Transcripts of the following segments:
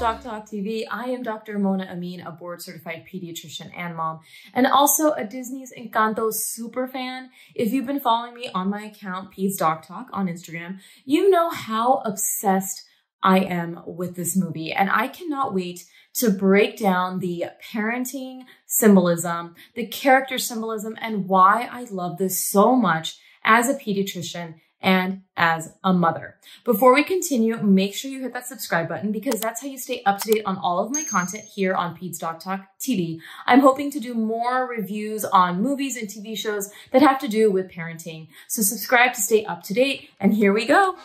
Doc Talk TV. I am Dr. Mona Amin, a board-certified pediatrician and mom, and also a Disney's Encanto super fan. If you've been following me on my account, Peds Doc Talk on Instagram, you know how obsessed I am with this movie, and I cannot wait to break down the parenting symbolism, the character symbolism, and why I love this so much as a pediatrician and as a mother. Before we continue, make sure you hit that subscribe button because that's how you stay up to date on all of my content here on Peds Doc Talk TV. I'm hoping to do more reviews on movies and TV shows that have to do with parenting. So subscribe to stay up to date, and here we go.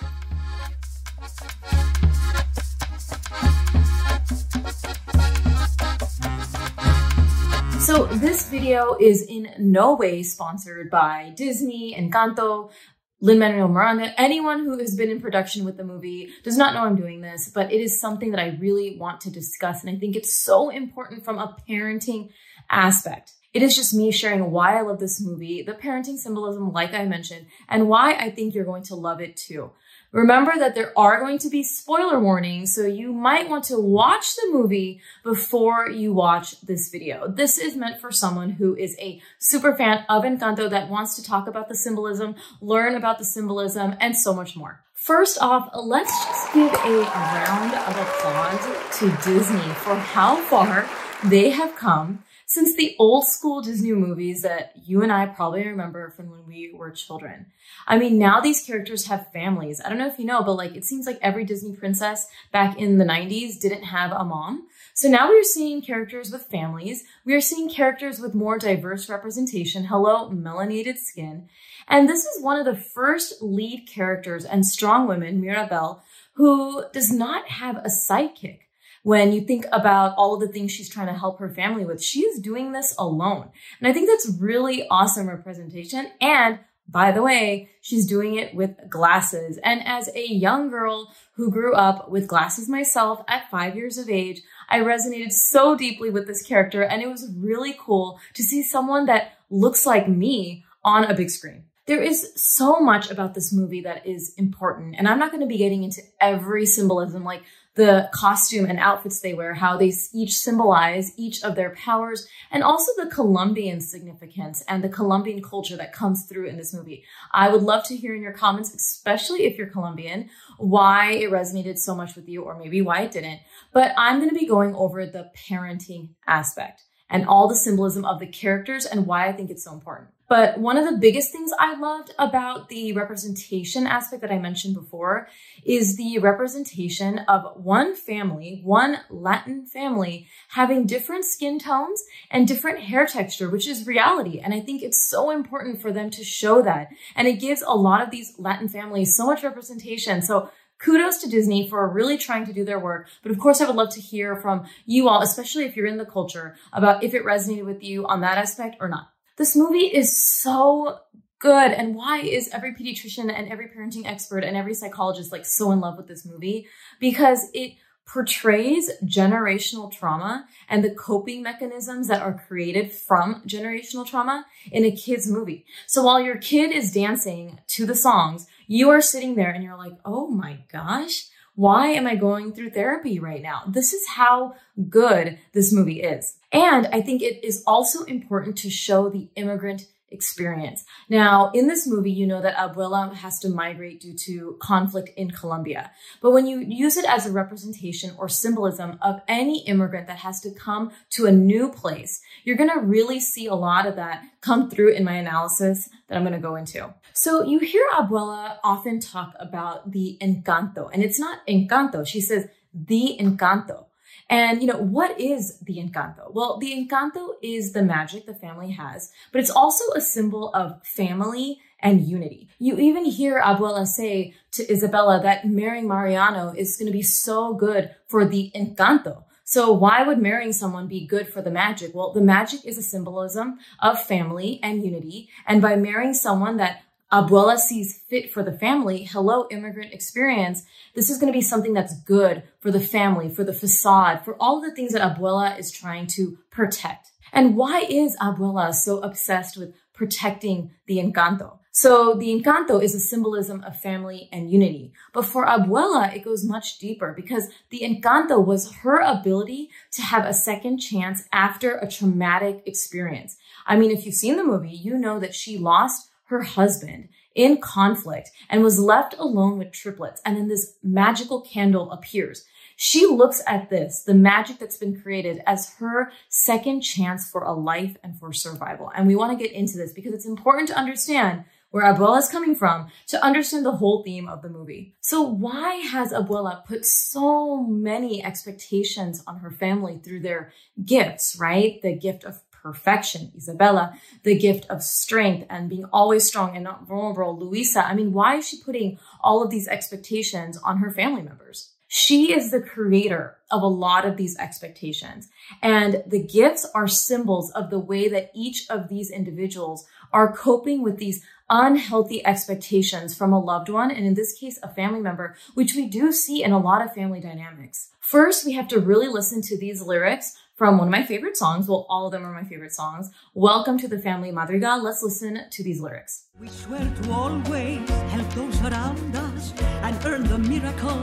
So this video is in no way sponsored by Disney, Encanto, Lin-Manuel Miranda. Anyone who has been in production with the movie does not know I'm doing this, but it is something that I really want to discuss. And I think it's so important from a parenting aspect. It is just me sharing why I love this movie, the parenting symbolism, like I mentioned, and why I think you're going to love it too. Remember that there are going to be spoiler warnings, so you might want to watch the movie before you watch this video. This is meant for someone who is a super fan of Encanto that wants to talk about the symbolism, learn about the symbolism, and so much more. First off, let's just give a round of applause to Disney for how far they have come since the old school Disney movies that you and I probably remember from when we were children. I mean, now these characters have families. I don't know if you know, but like it seems like every Disney princess back in the 90s didn't have a mom. So now we're seeing characters with families. We are seeing characters with more diverse representation. Hello, melanated skin. And this is one of the first lead characters and strong women, Mirabel, who does not have a sidekick. When you think about all of the things she's trying to help her family with, she is doing this alone. And I think that's really awesome representation. And by the way, she's doing it with glasses. And as a young girl who grew up with glasses myself at 5 years of age, I resonated so deeply with this character. And it was really cool to see someone that looks like me on a big screen. There is so much about this movie that is important. And I'm not going to be getting into every symbolism, like the costume and outfits they wear, how they each symbolize each of their powers, and also the Colombian significance and the Colombian culture that comes through in this movie. I would love to hear in your comments, especially if you're Colombian, why it resonated so much with you, or maybe why it didn't. But I'm going to be going over the parenting aspect and all the symbolism of the characters and why I think it's so important. But one of the biggest things I loved about the representation aspect that I mentioned before is the representation of one family, one Latin family, having different skin tones and different hair texture, which is reality. And I think it's so important for them to show that. And it gives a lot of these Latin families so much representation. So kudos to Disney for really trying to do their work. But of course, I would love to hear from you all, especially if you're in the culture, about if it resonated with you on that aspect or not. This movie is so good. And why is every pediatrician and every parenting expert and every psychologist like so in love with this movie? Because it portrays generational trauma and the coping mechanisms that are created from generational trauma in a kid's movie. So while your kid is dancing to the songs, you are sitting there and you're like, oh my gosh, why am I going through therapy right now? This is how good this movie is. And I think it is also important to show the immigrant experience. Now, in this movie, you know that Abuela has to migrate due to conflict in Colombia. But when you use it as a representation or symbolism of any immigrant that has to come to a new place, you're going to really see a lot of that come through in my analysis that I'm going to go into. So you hear Abuela often talk about the encanto, and it's not encanto. She says the encanto. And, you know, what is the Encanto? Well, the Encanto is the magic the family has, but it's also a symbol of family and unity. You even hear Abuela say to Isabella that marrying Mariano is going to be so good for the Encanto. So why would marrying someone be good for the magic? Well, the magic is a symbolism of family and unity. And by marrying someone that Abuela sees fit for the family, hello, immigrant experience, this is going to be something that's good for the family, for the facade, for all the things that Abuela is trying to protect. And why is Abuela so obsessed with protecting the Encanto? So the Encanto is a symbolism of family and unity. But for Abuela, it goes much deeper because the Encanto was her ability to have a second chance after a traumatic experience. I mean, if you've seen the movie, you know that she lost her husband in conflict and was left alone with triplets. And then this magical candle appears. She looks at this, the magic that's been created, as her second chance for a life and for survival. And we want to get into this because it's important to understand where Abuela is coming from to understand the whole theme of the movie. So why has Abuela put so many expectations on her family through their gifts, right? The gift of perfection, Isabela, the gift of strength and being always strong and not vulnerable, Luisa. I mean, why is she putting all of these expectations on her family members? She is the creator of a lot of these expectations, and the gifts are symbols of the way that each of these individuals are coping with these unhealthy expectations from a loved one, and in this case, a family member, which we do see in a lot of family dynamics. First, we have to really listen to these lyrics from one of my favorite songs. Well, all of them are my favorite songs. Welcome to the Family Madrigal. Let's listen to these lyrics. We swear to always help those around us and earn the miracle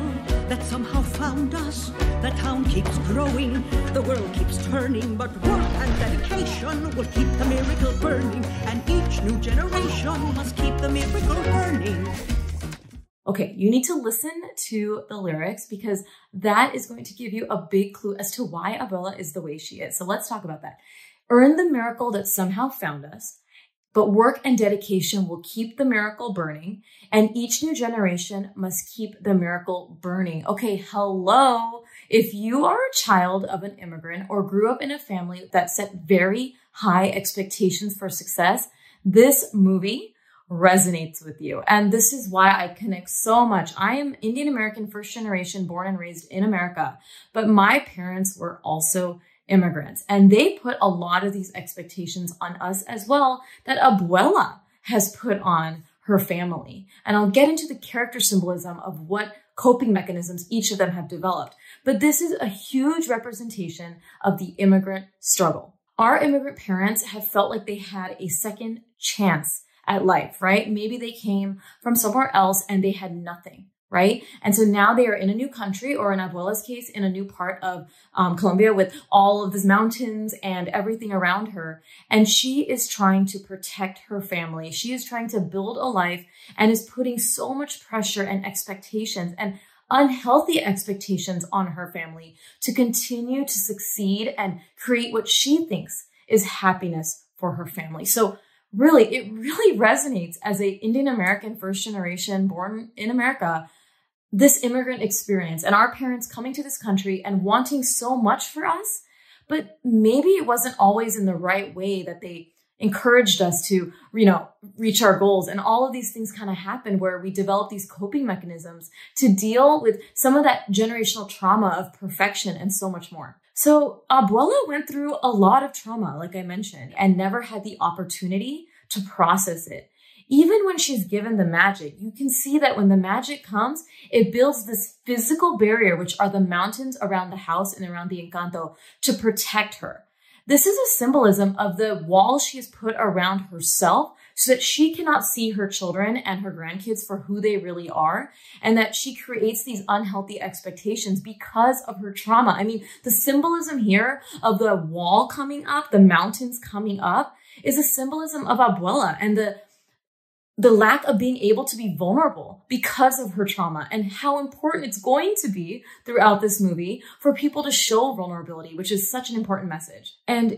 that somehow found us. The town keeps growing, the world keeps turning, but work and dedication will keep the miracle burning, and each new generation must keep the miracle burning. Okay, you need to listen to the lyrics because that is going to give you a big clue as to why Abuela is the way she is. So let's talk about that. Earn the miracle that somehow found us, but work and dedication will keep the miracle burning, and each new generation must keep the miracle burning. Okay, hello. If you are a child of an immigrant or grew up in a family that set very high expectations for success, this movie resonates with you. And this is why I connect so much. I am Indian American, first generation, born and raised in America, but my parents were also immigrants, and they put a lot of these expectations on us as well that Abuela has put on her family. And I'll get into the character symbolism of what coping mechanisms each of them have developed. But this is a huge representation of the immigrant struggle. Our immigrant parents have felt like they had a second chance at life, right? Maybe they came from somewhere else and they had nothing, right? And so now they are in a new country, or in Abuela's case, in a new part of Colombia with all of these mountains and everything around her. And she is trying to protect her family. She is trying to build a life and is putting so much pressure and expectations and unhealthy expectations on her family to continue to succeed and create what she thinks is happiness for her family. So really, it really resonates as a Indian American, first generation, born in America, this immigrant experience and our parents coming to this country and wanting so much for us, but maybe it wasn't always in the right way that they encouraged us to, reach our goals. And all of these things kind of happened where we developed these coping mechanisms to deal with some of that generational trauma of perfection and so much more. So Abuela went through a lot of trauma, like I mentioned, and never had the opportunity to process it. Even when she's given the magic, you can see that when the magic comes, it builds this physical barrier, which are the mountains around the house and around the Encanto, to protect her. This is a symbolism of the wall she has put around herself so that she cannot see her children and her grandkids for who they really are, and that she creates these unhealthy expectations because of her trauma. I mean, the symbolism here of the wall coming up, the mountains coming up, is a symbolism of Abuela and the lack of being able to be vulnerable because of her trauma, and how important it's going to be throughout this movie for people to show vulnerability, which is such an important message. And,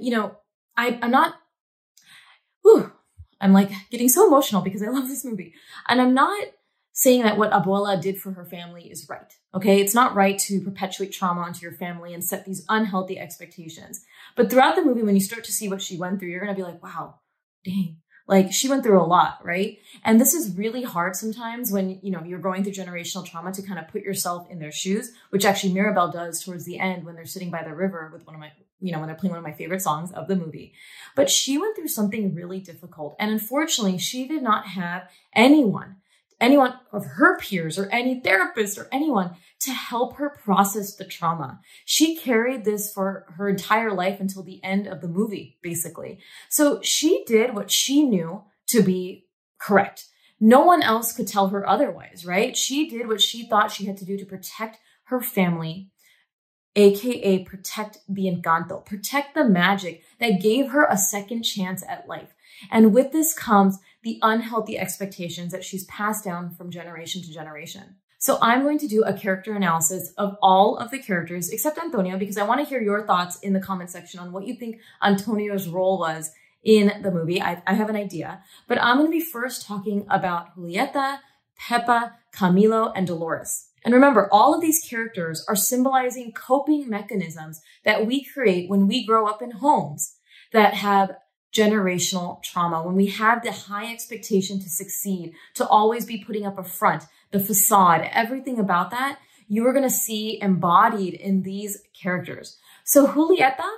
I'm like getting so emotional because I love this movie. And I'm not saying that what Abuela did for her family is right. Okay. It's not right to perpetuate trauma onto your family and set these unhealthy expectations. But throughout the movie, when you start to see what she went through, you're going to be like, wow, dang. Like, she went through a lot, right? And this is really hard sometimes when, you're going through generational trauma to kind of put yourself in their shoes, which actually Mirabel does towards the end when they're sitting by the river with one of my, when they're playing one of my favorite songs of the movie. But she went through something really difficult. And unfortunately, she did not have anyone of her peers or any therapist or anyone to help her process the trauma. She carried this for her entire life until the end of the movie, basically. So she did what she knew to be correct. No one else could tell her otherwise, right? She did what she thought she had to do to protect her family, aka protect the Encanto, protect the magic that gave her a second chance at life. And with this comes the unhealthy expectations that she's passed down from generation to generation. So I'm going to do a character analysis of all of the characters except Antonio, because I want to hear your thoughts in the comment section on what you think Antonio's role was in the movie. I have an idea, but I'm going to be first talking about Julieta, Pepa, Camilo, and Dolores. And remember, all of these characters are symbolizing coping mechanisms that we create when we grow up in homes that have generational trauma, when we have the high expectation to succeed, to always be putting up a front, the facade, everything about that, you are going to see embodied in these characters. So Julieta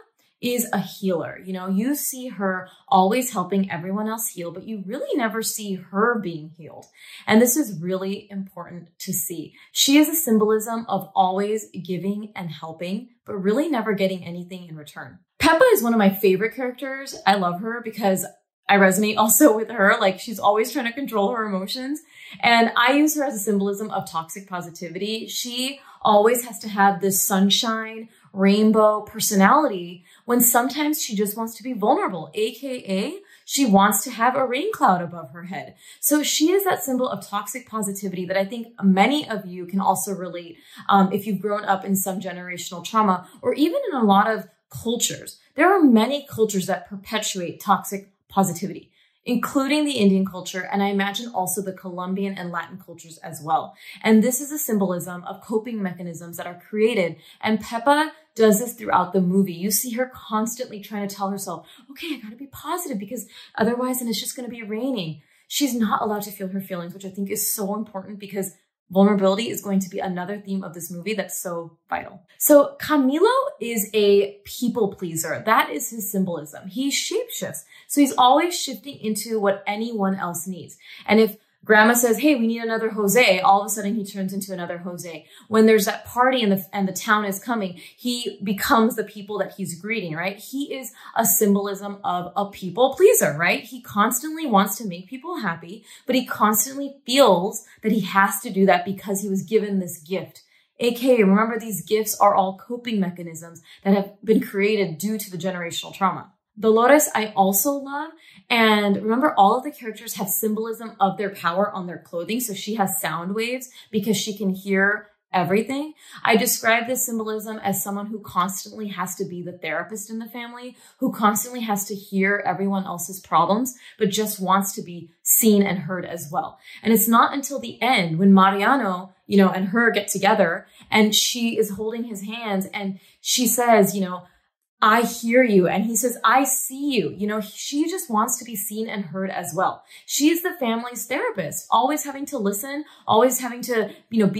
is a healer. You know, you see her always helping everyone else heal, but you really never see her being healed. And this is really important to see. She is a symbolism of always giving and helping, but really never getting anything in return. Pepa is one of my favorite characters. I love her because I resonate also with her. Like, she's always trying to control her emotions. And I use her as a symbolism of toxic positivity. She always has to have this sunshine, rainbow personality when sometimes she just wants to be vulnerable, aka she wants to have a rain cloud above her head. So she is that symbol of toxic positivity that I think many of you can also relate if you've grown up in some generational trauma, or even in a lot of cultures. There are many cultures that perpetuate toxic positivity, including the Indian culture, and I imagine also the Colombian and Latin cultures as well. And this is a symbolism of coping mechanisms that are created. And Pepa does this throughout the movie. You see her constantly trying to tell herself, okay, I gotta be positive because otherwise then it's just gonna be raining. She's not allowed to feel her feelings, which I think is so important because vulnerability is going to be another theme of this movie that's so vital. So Camilo is a people pleaser. That is his symbolism. He shapeshifts. So he's always shifting into what anyone else needs. And if grandma says, hey, we need another Jose, all of a sudden he turns into another Jose. When there's that party and the town is coming, he becomes the people that he's greeting, right? He is a symbolism of a people pleaser, right? He constantly wants to make people happy, but he constantly feels that he has to do that because he was given this gift. AKA, remember, these gifts are all coping mechanisms that have been created due to the generational trauma. Dolores, I also love. And remember, all of the characters have symbolism of their power on their clothing. So she has sound waves because she can hear everything. I describe this symbolism as someone who constantly has to be the therapist in the family, who constantly has to hear everyone else's problems, but just wants to be seen and heard as well. And it's not until the end when Mariano, and her get together and she is holding his hands and she says, I hear you. And he says, I see you. She just wants to be seen and heard as well. She's the family's therapist, always having to listen, always having to,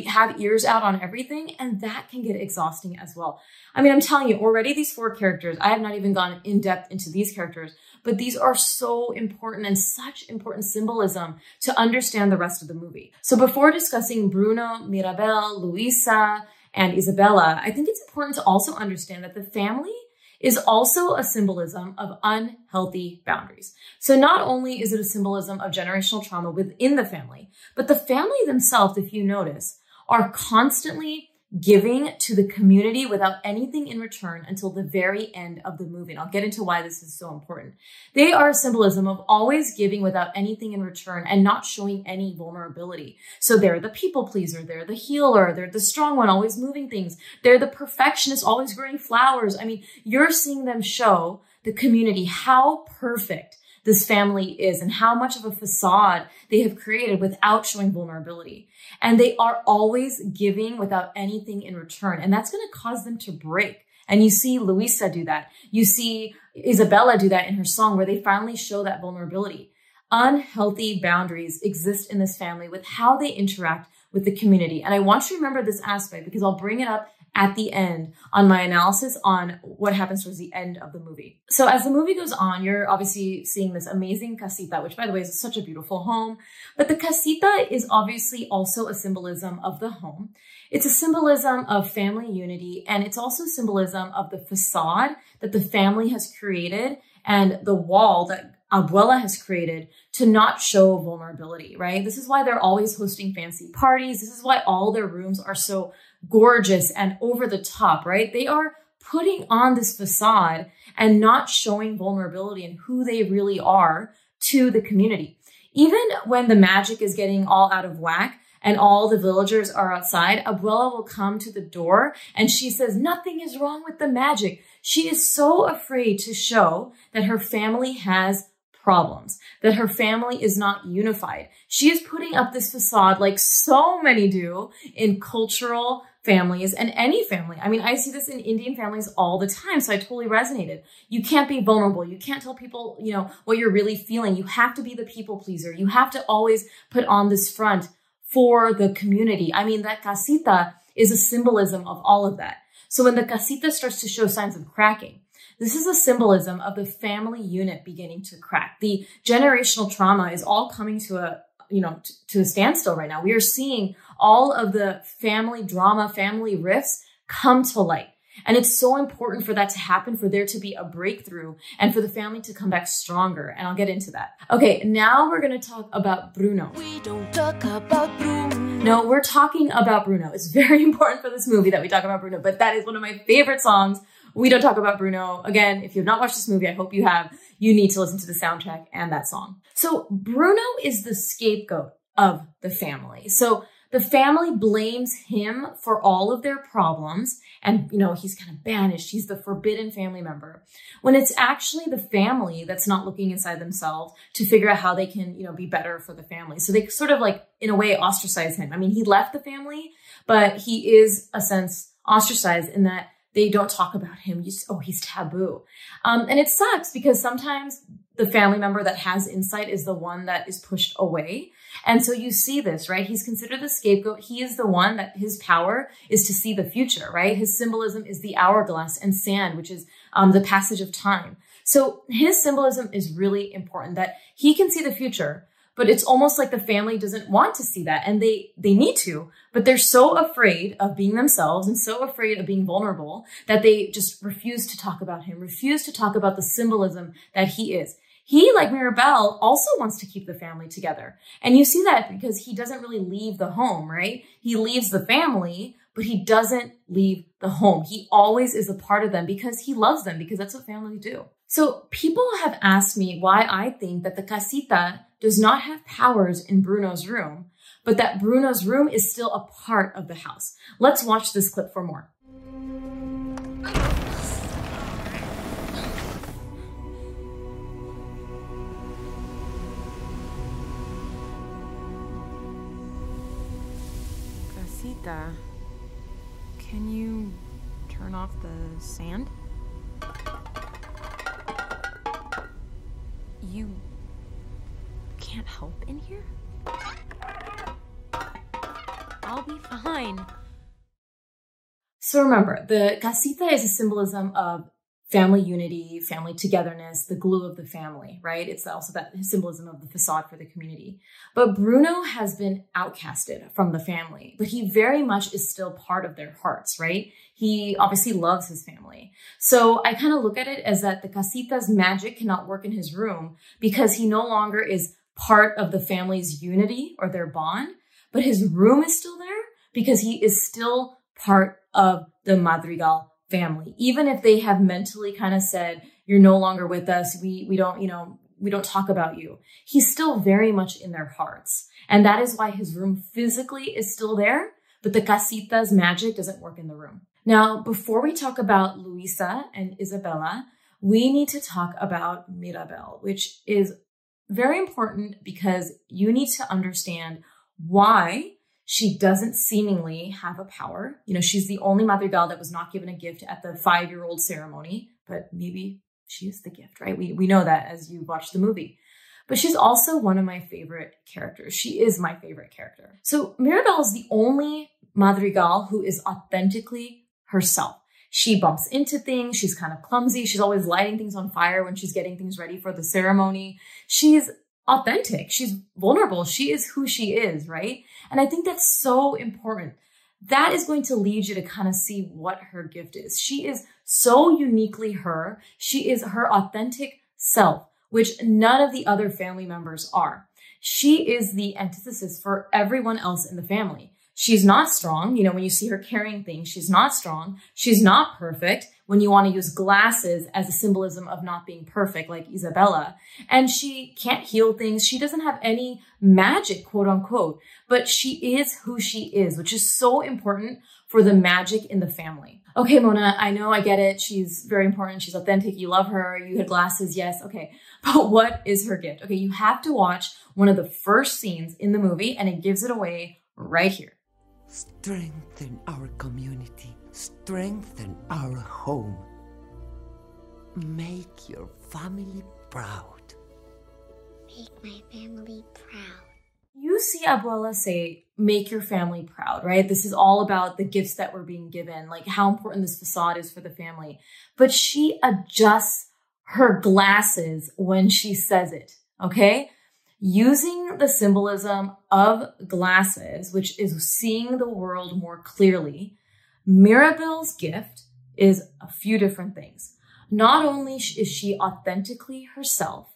have ears out on everything. And that can get exhausting as well. I mean, I'm telling you already, these 4 characters, I have not even gone in depth into these characters, but these are so important and such important symbolism to understand the rest of the movie. So before discussing Bruno, Mirabel, Luisa, and Isabella, I think it's important to also understand that the family is also a symbolism of unhealthy boundaries. So not only is it a symbolism of generational trauma within the family, but the family themselves, if you notice, are constantly giving to the community without anything in return until the very end of the movie. And I'll get into why this is so important. They are a symbolism of always giving without anything in return and not showing any vulnerability. So they're the people pleaser, they're the healer, they're the strong one, always moving things. They're the perfectionist, always growing flowers. I mean, you're seeing them show the community how perfect this family is and how much of a facade they have created without showing vulnerability. And they are always giving without anything in return. And that's going to cause them to break. And you see Luisa do that. You see Isabella do that in her song where they finally show that vulnerability. Unhealthy boundaries exist in this family with how they interact with the community. And I want you to remember this aspect because I'll bring it up at the end on my analysis on what happens towards the end of the movie. So as the movie goes on, you're obviously seeing this amazing casita, which by the way is such a beautiful home. But the casita is obviously also a symbolism of the home. It's a symbolism of family unity, and it's also a symbolism of the facade that the family has created and the wall that Abuela has created to not show vulnerability, right? This is why they're always hosting fancy parties. This is why all their rooms are so gorgeous and over the top, right? They are putting on this facade and not showing vulnerability and who they really are to the community. Even when the magic is getting all out of whack and all the villagers are outside, Abuela will come to the door and she says, nothing is wrong with the magic. She is so afraid to show that her family has problems, that her family is not unified. She is putting up this facade like so many do in cultural families and any family. I mean, I see this in Indian families all the time, so I totally resonated. You can't be vulnerable. You can't tell people, you know, what you're really feeling. You have to be the people pleaser. You have to always put on this front for the community. I mean, that casita is a symbolism of all of that. So when the casita starts to show signs of cracking, this is a symbolism of the family unit beginning to crack. The generational trauma is all coming to a standstill right now. We are seeing all of the family drama, family rifts come to light. And it's so important for that to happen, for there to be a breakthrough and for the family to come back stronger. And I'll get into that. Okay, now we're going to talk about Bruno. We don't talk about Bruno. No, we're talking about Bruno. It's very important for this movie that we talk about Bruno, but that is one of my favorite songs. We don't talk about Bruno. Again, if you have not watched this movie, I hope you have. You need to listen to the soundtrack and that song. So Bruno is the scapegoat of the family. So the family blames him for all of their problems. And, you know, he's kind of banished. He's the forbidden family member. When it's actually the family that's not looking inside themselves to figure out how they can, you know, be better for the family. So they sort of like, in a way, ostracize him. I mean, he left the family, but he is, a sense, ostracized in that they don't talk about him. He's taboo. And it sucks because sometimes the family member that has insight is the one that is pushed away. And so you see this, right? He's considered the scapegoat. He is the one that his power is to see the future, right? His symbolism is the hourglass and sand, which is the passage of time. So his symbolism is really important, that he can see the future, but it's almost like the family doesn't want to see that. And they need to, but they're so afraid of being themselves and so afraid of being vulnerable that they just refuse to talk about him, refuse to talk about the symbolism that he is. He, like Mirabel, also wants to keep the family together. And you see that because he doesn't really leave the home, right? He leaves the family, but he doesn't leave the home. He always is a part of them because he loves them, because that's what families do. So people have asked me why I think that the casita does not have powers in Bruno's room, but that Bruno's room is still a part of the house. Let's watch this clip for more. Casita, can you turn off the sand? You can't help in here? I'll be fine. So remember, the casita is a symbolism of family unity, family togetherness, the glue of the family, right? It's also that symbolism of the facade for the community. But Bruno has been outcasted from the family, but he very much is still part of their hearts, right? He obviously loves his family. So I kind of look at it as that the casita's magic cannot work in his room because he no longer is part of the family's unity or their bond, but his room is still there because he is still part of the Madrigal family. Even if they have mentally kind of said, you're no longer with us, we don't talk about you. He's still very much in their hearts. And that is why his room physically is still there, but the casita's magic doesn't work in the room. Now, before we talk about Luisa and Isabela, we need to talk about Mirabel, which is very important because you need to understand why she doesn't seemingly have a power. You know, she's the only Madrigal that was not given a gift at the 5-year-old ceremony, but maybe she is the gift, right? We know that as you watch the movie. But she's also one of my favorite characters. She is my favorite character. So Mirabel is the only Madrigal who is authentically herself. She bumps into things. She's kind of clumsy. She's always lighting things on fire when she's getting things ready for the ceremony. She's authentic. She's vulnerable. She is who she is, right? And I think that's so important. That is going to lead you to kind of see what her gift is. She is so uniquely her. She is her authentic self which none of the other family members are. She is the antithesis for everyone else in the family. She's not strong. You know, when you see her carrying things, she's not strong. She's not perfect when you want to use glasses as a symbolism of not being perfect, like Isabella. And she can't heal things. She doesn't have any magic, quote unquote, but she is who she is, which is so important for the magic in the family. Okay, Mona, I know, I get it. She's very important. She's authentic. You love her. You had glasses. Yes. Okay. But what is her gift? Okay. You have to watch one of the first scenes in the movie and it gives it away right here. Strengthen our community. Strengthen our home. Make your family proud. Make my family proud. You see Abuela say, make your family proud, right? This is all about the gifts that were being given, like how important this facade is for the family. But she adjusts her glasses when she says it, okay? Using the symbolism of glasses, which is seeing the world more clearly, Mirabel's gift is a few different things. Not only is she authentically herself,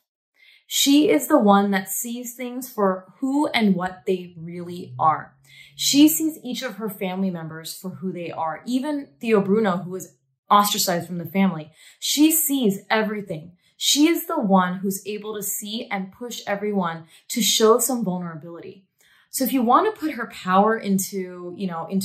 she is the one that sees things for who and what they really are. She sees each of her family members for who they are. Even Theo Bruno, who was ostracized from the family, she sees everything. She is the one who's able to see and push everyone to show some vulnerability. So if you want to put her power into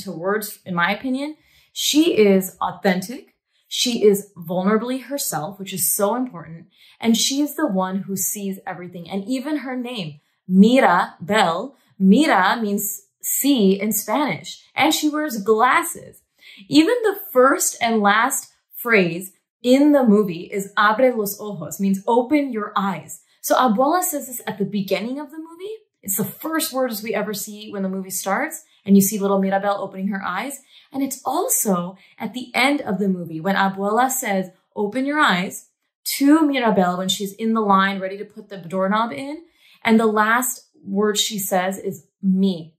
words, in my opinion, she is authentic. She is vulnerably herself, which is so important. And she is the one who sees everything. And even her name, Mirabel, Mira means see in Spanish. And she wears glasses. Even the first and last phrase in the movie is abre los ojos, means open your eyes. So Abuela says this at the beginning of the movie. It's the first words we ever see when the movie starts. And you see little Mirabel opening her eyes. And it's also at the end of the movie when Abuela says, open your eyes to Mirabel when she's in the line ready to put the doorknob in. And the last word she says is me,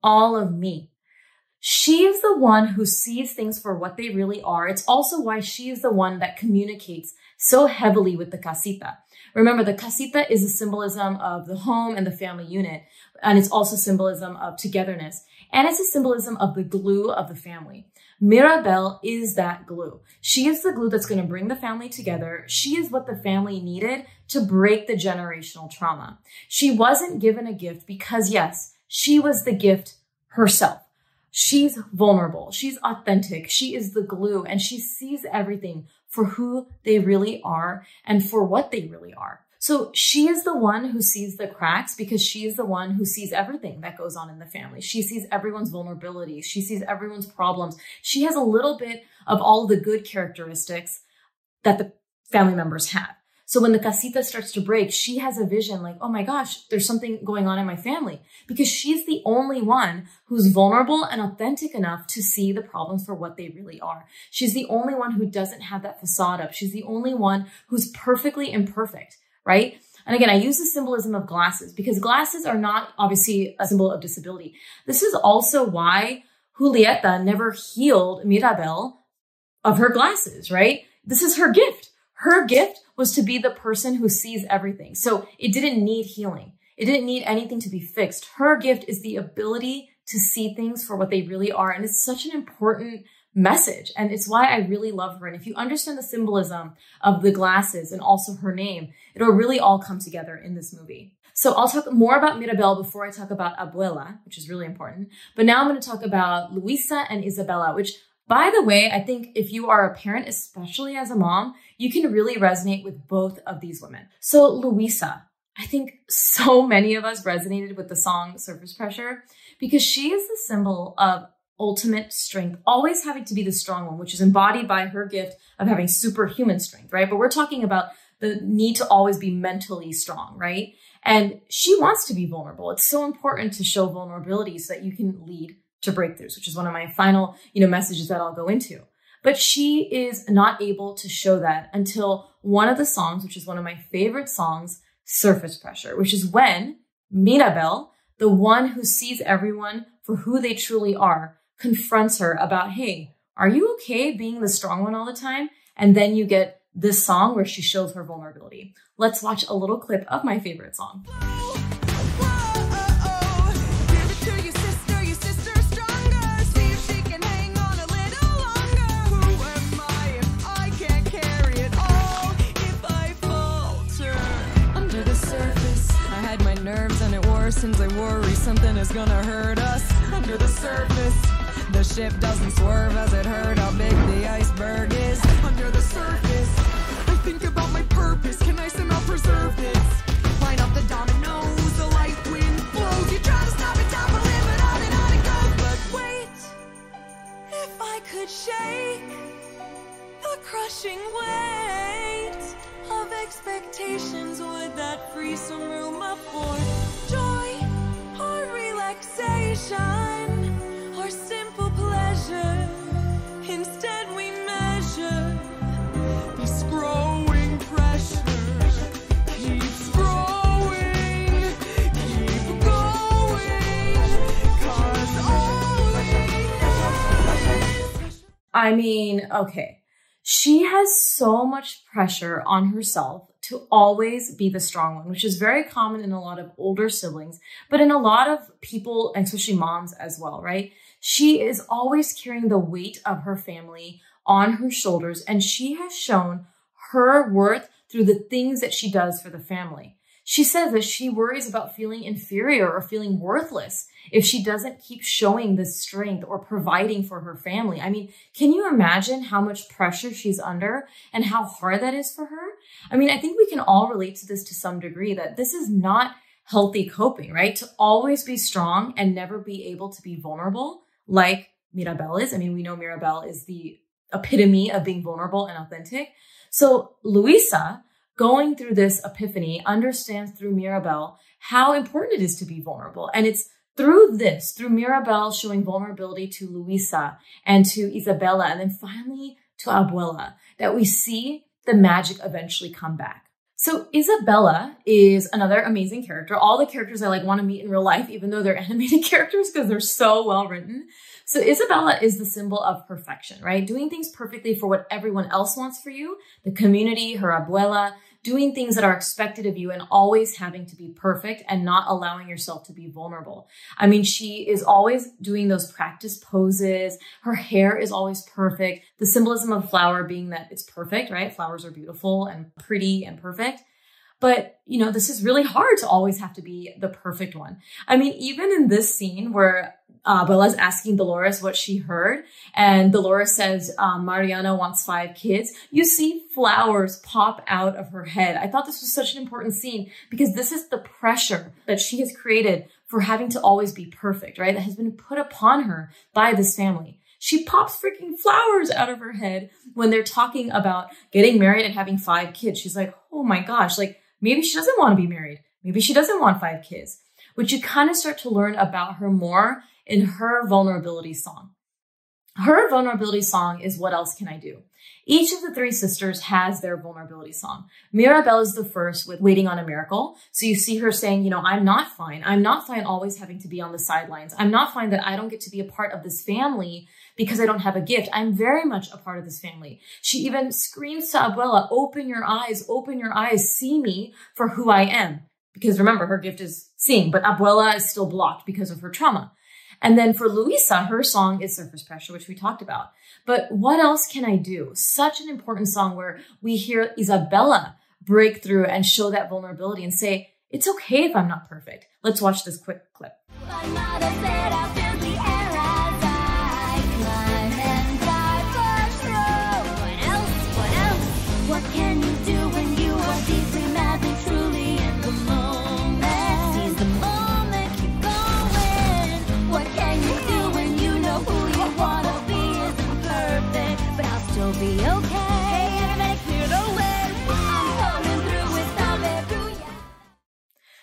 all of me. She is the one who sees things for what they really are. It's also why she is the one that communicates so heavily with the casita. Remember, the casita is a symbolism of the home and the family unit. And it's also symbolism of togetherness. And it's a symbolism of the glue of the family. Mirabel is that glue. She is the glue that's going to bring the family together. She is what the family needed to break the generational trauma. She wasn't given a gift because, yes, she was the gift herself. She's vulnerable. She's authentic. She is the glue, and she sees everything for who they really are and for what they really are. So she is the one who sees the cracks because she is the one who sees everything that goes on in the family. She sees everyone's vulnerabilities. She sees everyone's problems. She has a little bit of all the good characteristics that the family members have. So when the casita starts to break, she has a vision like, oh my gosh, there's something going on in my family, because she's the only one who's vulnerable and authentic enough to see the problems for what they really are. She's the only one who doesn't have that facade up. She's the only one who's perfectly imperfect, right? And again, I use the symbolism of glasses because glasses are not obviously a symbol of disability. This is also why Julieta never healed Mirabel of her glasses, right? This is her gift. Her gift was to be the person who sees everything. So it didn't need healing. It didn't need anything to be fixed. Her gift is the ability to see things for what they really are. And it's such an important message. And it's why I really love her. And if you understand the symbolism of the glasses and also her name, it'll really all come together in this movie. So I'll talk more about Mirabel before I talk about Abuela, which is really important. But now I'm going to talk about Luisa and Isabella, which, by the way, I think if you are a parent, especially as a mom, you can really resonate with both of these women. So Luisa, I think so many of us resonated with the song Surface Pressure because she is the symbol of ultimate strength, always having to be the strong one, which is embodied by her gift of having superhuman strength, right? But we're talking about the need to always be mentally strong, right? And she wants to be vulnerable. It's so important to show vulnerability so that you can lead to breakthroughs, which is one of my final, messages that I'll go into. But she is not able to show that until one of the songs, which is one of my favorite songs, Surface Pressure, which is when Mirabel, the one who sees everyone for who they truly are, confronts her about, hey, are you okay being the strong one all the time? And then you get this song where she shows her vulnerability. Let's watch a little clip of my favorite song. Nerves and it worsens, I worry something is gonna hurt us under the surface. The ship doesn't swerve as it hurt how big the iceberg is under the surface. I think about my purpose, can I somehow preserve this? Line up the dominoes, the light wind blows. You try to stop it, toppling, but on it goes. But wait, if I could shake the crushing weight of expectations, would that free some room up for joy or relaxation or simple pleasure? Instead we measure this growing pressure. Keeps growing, keep going, 'cause all we know is... I mean, okay. She has so much pressure on herself to always be the strong one, which is very common in a lot of older siblings, but in a lot of people, especially moms as well, right? She is always carrying the weight of her family on her shoulders, and she has shown her worth through the things that she does for the family. She says that she worries about feeling inferior or feeling worthless if she doesn't keep showing this strength or providing for her family. I mean, can you imagine how much pressure she's under and how hard that is for her? I mean, I think we can all relate to this to some degree, that this is not healthy coping, right? To always be strong and never be able to be vulnerable like Mirabel is. I mean, we know Mirabel is the epitome of being vulnerable and authentic. So Luisa, going through this epiphany, understands through Mirabel how important it is to be vulnerable. And it's through this, through Mirabel showing vulnerability to Luisa and to Isabela, and then finally to Abuela, that we see the magic eventually come back. So Isabela is another amazing character. All the characters I want to meet in real life, even though they're animated characters because they're so well written. So Isabela is the symbol of perfection, right? Doing things perfectly for what everyone else wants for you, the community, her abuela, doing things that are expected of you and always having to be perfect and not allowing yourself to be vulnerable. I mean, she is always doing those practice poses. Her hair is always perfect. The symbolism of flower being that it's perfect, right? Flowers are beautiful and pretty and perfect. But, you know, this is really hard to always have to be the perfect one. I mean, even in this scene where Bella's asking Dolores what she heard, and Dolores says Mariana wants 5 kids, you see flowers pop out of her head. I thought this was such an important scene because this is the pressure that she has created for having to always be perfect, right? That has been put upon her by this family. She pops freaking flowers out of her head when they're talking about getting married and having 5 kids. She's like, oh my gosh, maybe she doesn't want to be married. Maybe she doesn't want 5 kids, which you kind of start to learn about her more in her vulnerability song. Her vulnerability song is What Else Can I Do? Each of the 3 sisters has their vulnerability song. Mirabel is the first with Waiting on a Miracle. So you see her saying, you know, I'm not fine. I'm not fine always having to be on the sidelines. I'm not fine that I don't get to be a part of this family because I don't have a gift. I'm very much a part of this family. She even screams to Abuela, open your eyes, see me for who I am. Because remember, her gift is seeing, but Abuela is still blocked because of her trauma. And then for Luisa, her song is Surface Pressure, which we talked about. But What Else Can I Do? Such an important song where we hear Isabela break through and show that vulnerability and say, it's okay if I'm not perfect. Let's watch this quick clip. What can you do when you are deeply mad and truly in the moment? Seize the moment, keep going. What can you do when you know who you want to be isn't perfect, but I'll still be okay? Hey, everybody clear the way. I'm coming through with hallelujah.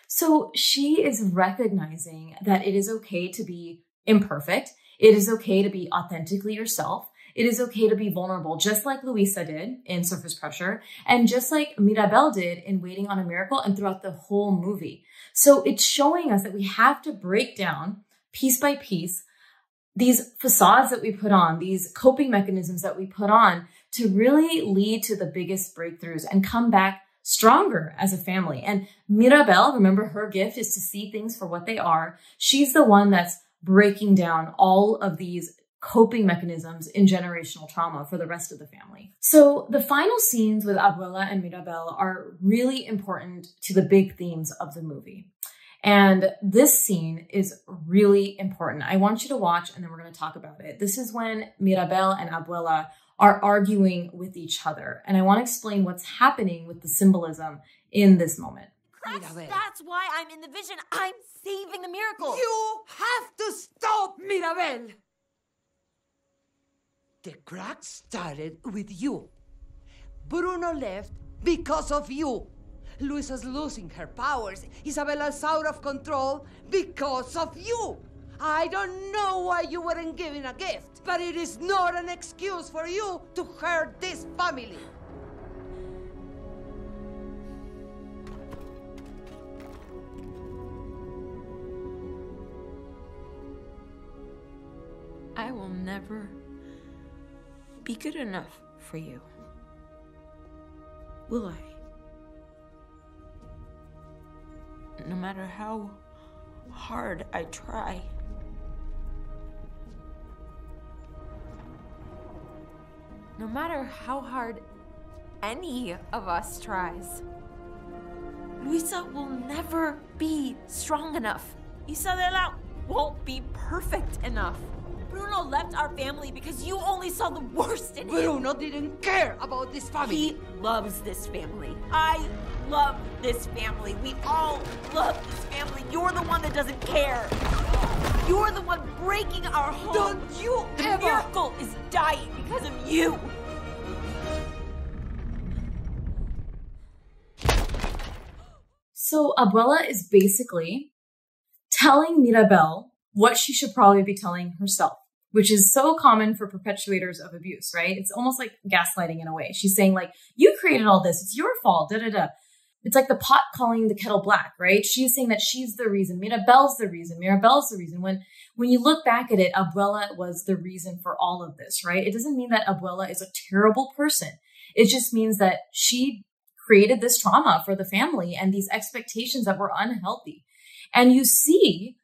So she is recognizing that it is okay to be imperfect. It is okay to be authentically yourself. It is okay to be vulnerable, just like Luisa did in Surface Pressure, and just like Mirabel did in Waiting on a Miracle and throughout the whole movie. So it's showing us that we have to break down piece by piece these facades that we put on, these coping mechanisms that we put on to really lead to the biggest breakthroughs and come back stronger as a family. And Mirabel, remember, her gift is to see things for what they are. She's the one that's breaking down all of these coping mechanisms in generational trauma for the rest of the family. So the final scenes with Abuela and Mirabel are really important to the big themes of the movie. And this scene is really important. I want you to watch and then we're going to talk about it. This is when Mirabel and Abuela are arguing with each other. And I want to explain what's happening with the symbolism in this moment. That's why I'm in the vision. I'm saving the miracle. You have to stop, Mirabel! The crack started with you. Bruno left because of you. Luisa's losing her powers. Isabella's out of control because of you. I don't know why you weren't given a gift, but it is not an excuse for you to hurt this family. I will never be good enough for you. Will I? No matter how hard I try. No matter how hard any of us tries, Luisa will never be strong enough. Isabella won't be perfect enough. Bruno left our family because you only saw the worst in him. Bruno didn't care about this family. He loves this family. I love this family. We all love this family. You're the one that doesn't care. You're the one breaking our home. Don't you The ever... miracle is dying because of you. So Abuela is basically telling Mirabel what she should probably be telling herself, which is so common for perpetuators of abuse, right? It's almost like gaslighting in a way. She's saying like, you created all this. It's your fault, da-da-da. It's like the pot calling the kettle black, right? She's saying that she's the reason. Mirabel's the reason. Mirabel's the reason. When you look back at it, Abuela was the reason for all of this, right? It doesn't mean that Abuela is a terrible person. It just means that she created this trauma for the family and these expectations that were unhealthy. And you see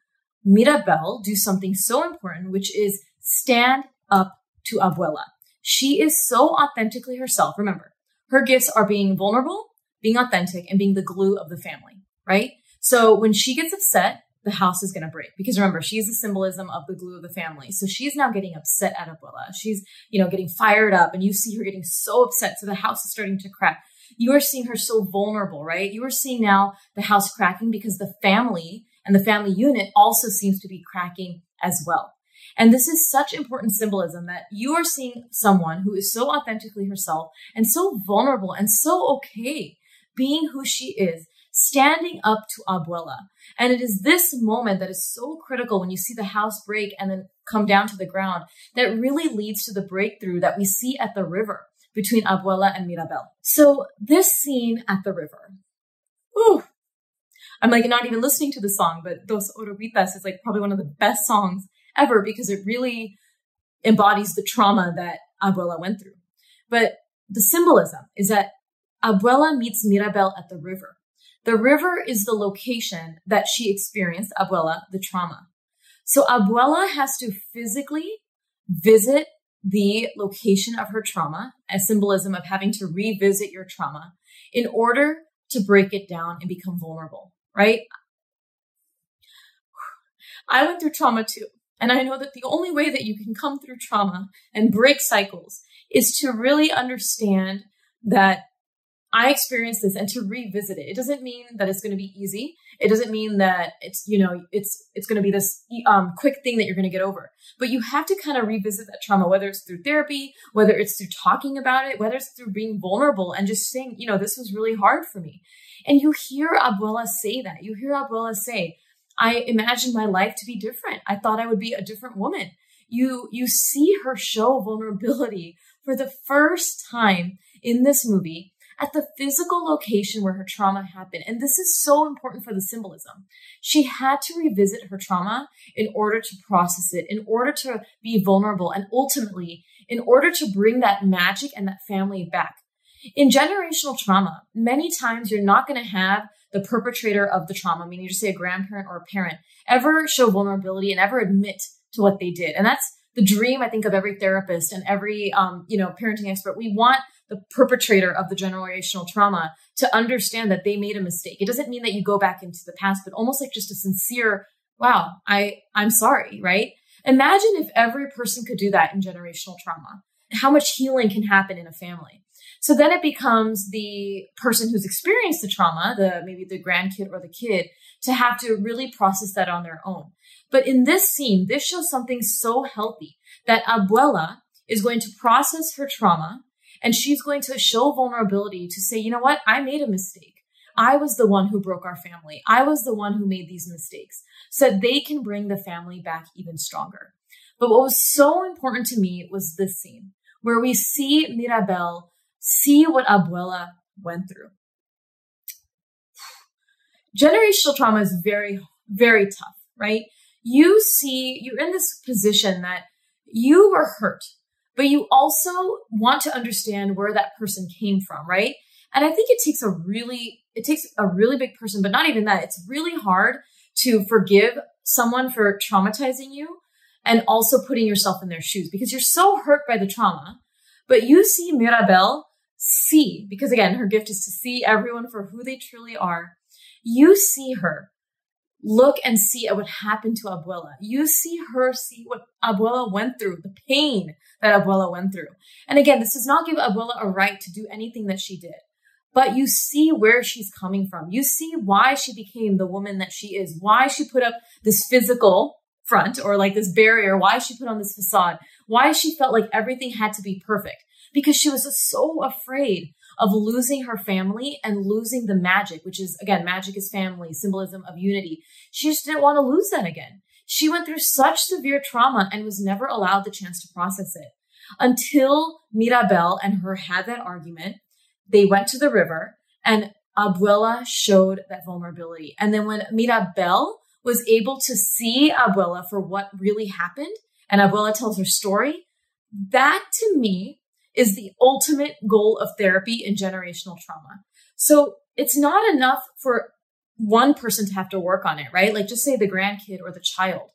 Mirabel do something so important, which is stand up to Abuela. She is so authentically herself. Remember, her gifts are being vulnerable, being authentic, and being the glue of the family, right? So when she gets upset, the house is going to break. Because remember, she's the symbolism of the glue of the family. So she's now getting upset at Abuela. She's, getting fired up, and you see her getting so upset. So the house is starting to crack. You are seeing her so vulnerable, right? You are seeing now the house cracking because the family and the family unit also seems to be cracking as well. And this is such important symbolism that you are seeing someone who is so authentically herself and so vulnerable and so okay being who she is, standing up to Abuela. And it is this moment that is so critical when you see the house break and then come down to the ground that really leads to the breakthrough that we see at the river between Abuela and Mirabel. So this scene at the river, I'm like not even listening to the song, but Dos Oruguitas is like probably one of the best songs ever because it really embodies the trauma that Abuela went through. But the symbolism is that Abuela meets Mirabel at the river. The river is the location that she experienced, Abuela, the trauma. So Abuela has to physically visit the location of her trauma, a symbolism of having to revisit your trauma in order to break it down and become vulnerable, right? I went through trauma too. And I know that the only way that you can come through trauma and break cycles is to really understand that I experienced this and to revisit it. It doesn't mean that it's going to be easy. It doesn't mean that it's, it's going to be this quick thing that you're going to get over. But you have to kind of revisit that trauma, whether it's through therapy, whether it's through talking about it, whether it's through being vulnerable and just saying, this was really hard for me. And you hear Abuela say that. You hear Abuela say, I imagined my life to be different. I thought I would be a different woman. You see her show vulnerability for the first time in this movie at the physical location where her trauma happened. And this is so important for the symbolism. She had to revisit her trauma in order to process it, in order to be vulnerable, and ultimately in order to bring that magic and that family back. In generational trauma, many times you're not going to have the perpetrator of the trauma, meaning just say a grandparent or a parent, ever show vulnerability and ever admit to what they did. And that's the dream, I think, of every therapist and every, parenting expert. We want the perpetrator of the generational trauma to understand that they made a mistake. It doesn't mean that you go back into the past, but almost like just a sincere, wow, I'm sorry, right? Imagine if every person could do that in generational trauma, how much healing can happen in a family. So then it becomes the person who's experienced the trauma, maybe the grandkid or the kid, to have to really process that on their own. But in this scene, this shows something so healthy that Abuela is going to process her trauma and she's going to show vulnerability to say, you know what? I made a mistake. I was the one who broke our family. I was the one who made these mistakes, so that they can bring the family back even stronger. But what was so important to me was this scene where we see Mirabel see what Abuela went through. Generational trauma is very, very tough, right? You're in this position that you were hurt, but you also want to understand where that person came from, right? And I think it takes a really big person, but not even that. It's really hard to forgive someone for traumatizing you and also putting yourself in their shoes because you're so hurt by the trauma. But you see Mirabel because again, her gift is to see everyone for who they truly are. You see her look and see at what happened to Abuela. You see her see what Abuela went through, the pain that Abuela went through. And again, this does not give Abuela a right to do anything that she did, but you see where she's coming from. You see why she became the woman that she is, why she put up this physical front or like this barrier, why she put on this facade, why she felt like everything had to be perfect. Because she was so afraid of losing her family and losing the magic, which is, again, magic is family, symbolism of unity. She just didn't want to lose that again. She went through such severe trauma and was never allowed the chance to process it. Until Mirabel and her had that argument, they went to the river and Abuela showed that vulnerability. And then when Mirabel was able to see Abuela for what really happened, and Abuela tells her story, that to me is the ultimate goal of therapy in generational trauma. So it's not enough for one person to have to work on it, right? Like just say the grandkid or the child.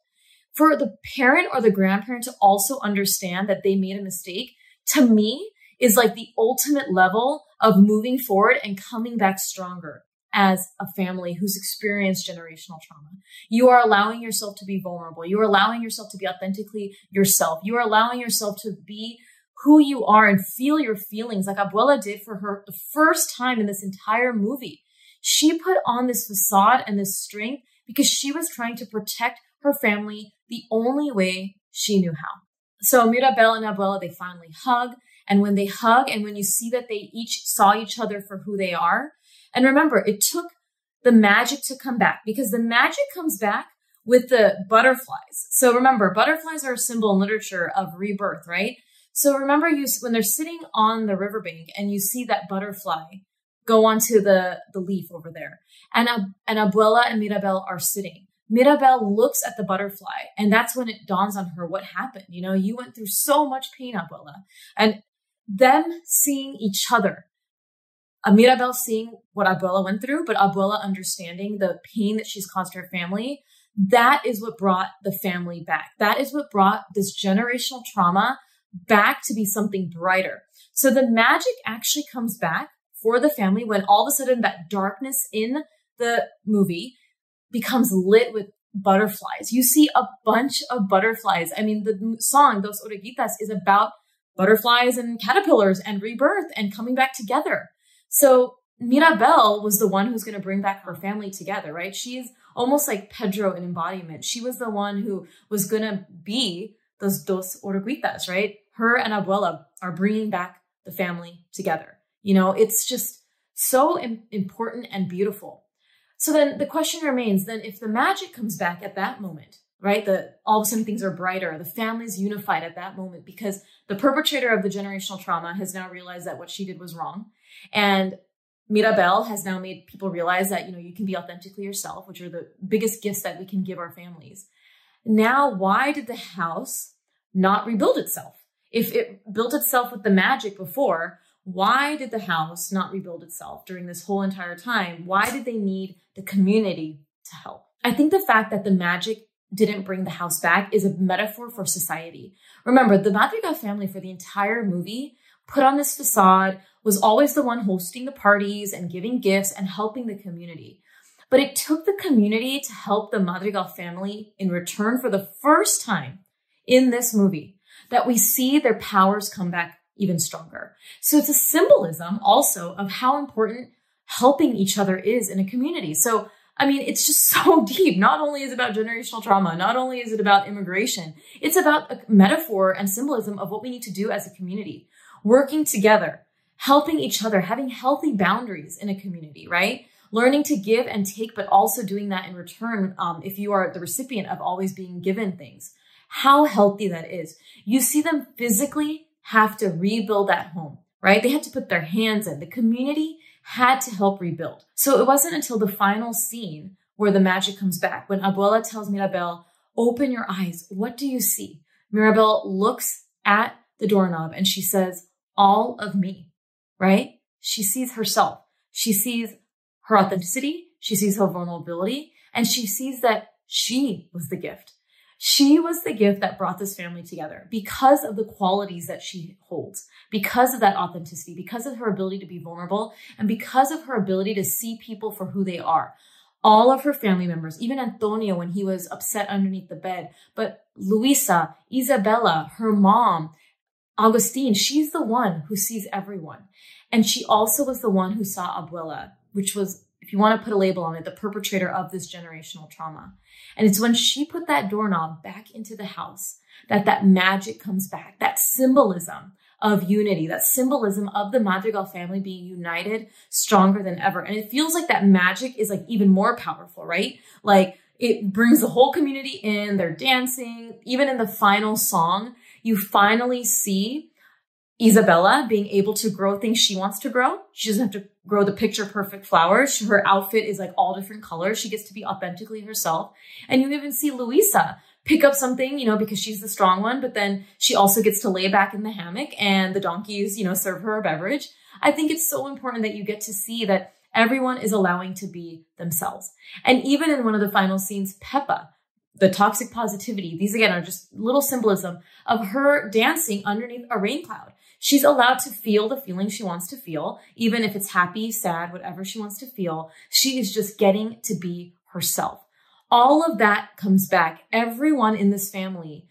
For the parent or the grandparent to also understand that they made a mistake, to me, is like the ultimate level of moving forward and coming back stronger as a family who's experienced generational trauma. You are allowing yourself to be vulnerable. You are allowing yourself to be authentically yourself. You are allowing yourself to be who you are and feel your feelings like Abuela did for her the first time in this entire movie. She put on this facade and this strength because she was trying to protect her family the only way she knew how. So Mirabel and Abuela, they finally hug. And when they hug and when you see that they each saw each other for who they are, and remember, it took the magic to come back because the magic comes back with the butterflies. So remember, butterflies are a symbol in literature of rebirth, right? So remember when they're sitting on the riverbank and you see that butterfly go onto the leaf over there. And Abuela and Mirabel are sitting. Mirabel looks at the butterfly and that's when it dawns on her what happened. You know, you went through so much pain, Abuela. And them seeing each other, Mirabel seeing what Abuela went through, but Abuela understanding the pain that she's caused her family, that is what brought the family back. That is what brought this generational trauma back to be something brighter. So the magic actually comes back for the family when all of a sudden that darkness in the movie becomes lit with butterflies. You see a bunch of butterflies. I mean, the song, Dos Oruguitas, is about butterflies and caterpillars and rebirth and coming back together. So Mirabel was the one who's going to bring back her family together, right? She's almost like Pedro in embodiment. She was the one who was going to be those Dos Oruguitas, right? Her and Abuela are bringing back the family together. You know, it's just so important and beautiful. So then the question remains, then if the magic comes back at that moment, right? All of a sudden things are brighter. The family's unified at that moment because the perpetrator of the generational trauma has now realized that what she did was wrong. And Mirabel has now made people realize that, you can be authentically yourself, which are the biggest gifts that we can give our families. Now, why did the house not rebuild itself? If it built itself with the magic before, why did the house not rebuild itself during this whole entire time? Why did they need the community to help? I think the fact that the magic didn't bring the house back is a metaphor for society. Remember, the Madrigal family for the entire movie put on this facade, was always the one hosting the parties and giving gifts and helping the community. But it took the community to help the Madrigal family in return for the first time in this movie that we see their powers come back even stronger. So it's a symbolism also of how important helping each other is in a community. So, I mean, it's just so deep. Not only is it about generational trauma, not only is it about immigration, it's about a metaphor and symbolism of what we need to do as a community. Working together, helping each other, having healthy boundaries in a community, right? Learning to give and take, but also doing that in return if you are the recipient of always being given things. How healthy that is. You see them physically have to rebuild that home, right? They had to put their hands in. The community had to help rebuild. So it wasn't until the final scene where the magic comes back, when Abuela tells Mirabel, open your eyes. What do you see? Mirabel looks at the doorknob and she says, all of me, right? She sees herself. She sees her authenticity. She sees her vulnerability. And she sees that she was the gift. She was the gift that brought this family together because of the qualities that she holds, because of that authenticity, because of her ability to be vulnerable, and because of her ability to see people for who they are. All of her family members, even Antonio when he was upset underneath the bed, but Luisa, Isabella, her mom, Augustine, she's the one who sees everyone. And she also was the one who saw Abuela, which was, if you want to put a label on it, the perpetrator of this generational trauma. And it's when she put that doorknob back into the house that magic comes back, that symbolism of unity, that symbolism of the Madrigal family being united, stronger than ever. And it feels like that magic is like even more powerful, right? Like it brings the whole community in, they're dancing. Even in the final song, you finally see Isabella being able to grow things she wants to grow. She doesn't have to grow the picture perfect flowers. Her outfit is like all different colors. She gets to be authentically herself. And you even see Luisa pick up something, because she's the strong one, but then she also gets to lay back in the hammock and the donkeys, serve her a beverage. I think it's so important that you get to see that everyone is allowing to be themselves. And even in one of the final scenes, Peppa, the toxic positivity, these again are just little symbolism of her dancing underneath a rain cloud. She's allowed to feel the feeling she wants to feel, even if it's happy, sad, whatever she wants to feel. She is just getting to be herself. All of that comes back. Everyone in this family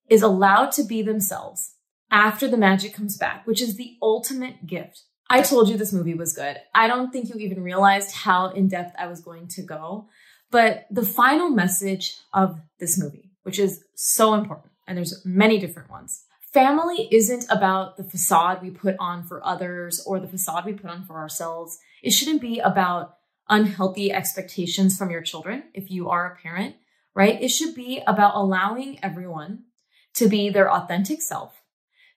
is allowed to be themselves after the magic comes back, which is the ultimate gift. I told you this movie was good. I don't think you even realized how in-depth I was going to go. But the final message of this movie, which is so important, and there's many different ones. Family isn't about the facade we put on for others or the facade we put on for ourselves. It shouldn't be about unhealthy expectations from your children if you are a parent, right? It should be about allowing everyone to be their authentic self,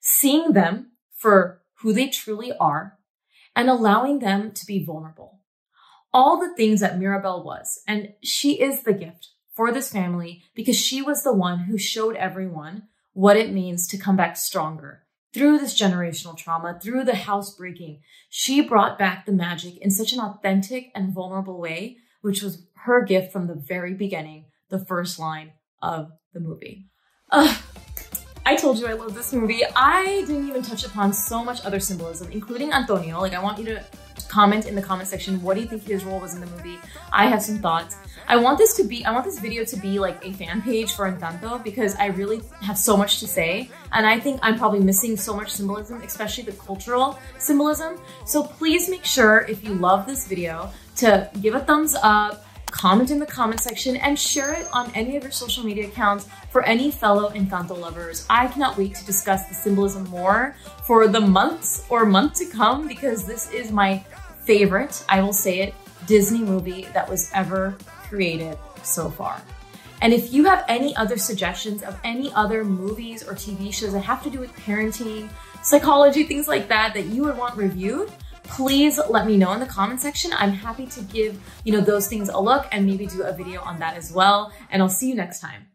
seeing them for who they truly are, and allowing them to be vulnerable. All the things that Mirabel was, and she is the gift for this family because she was the one who showed everyone what it means to come back stronger through this generational trauma, through the house breaking. She brought back the magic in such an authentic and vulnerable way, which was her gift from the very beginning, the first line of the movie. I told you I love this movie. I didn't even touch upon so much other symbolism, including Antonio. I want you to comment in the comment section, what do you think his role was in the movie? I have some thoughts. I want this video to be like a fan page for Encanto because I really have so much to say. And I think I'm probably missing so much symbolism, especially the cultural symbolism. So please make sure if you love this video to give a thumbs up, comment in the comment section, and share it on any of your social media accounts for any fellow Encanto lovers. I cannot wait to discuss the symbolism more for the month to come because this is my favorite, I will say it, Disney movie that was ever created so far. And if you have any other suggestions of any other movies or TV shows that have to do with parenting, psychology, things like that, that you would want reviewed, please let me know in the comment section. I'm happy to give, those things a look and maybe do a video on that as well. And I'll see you next time.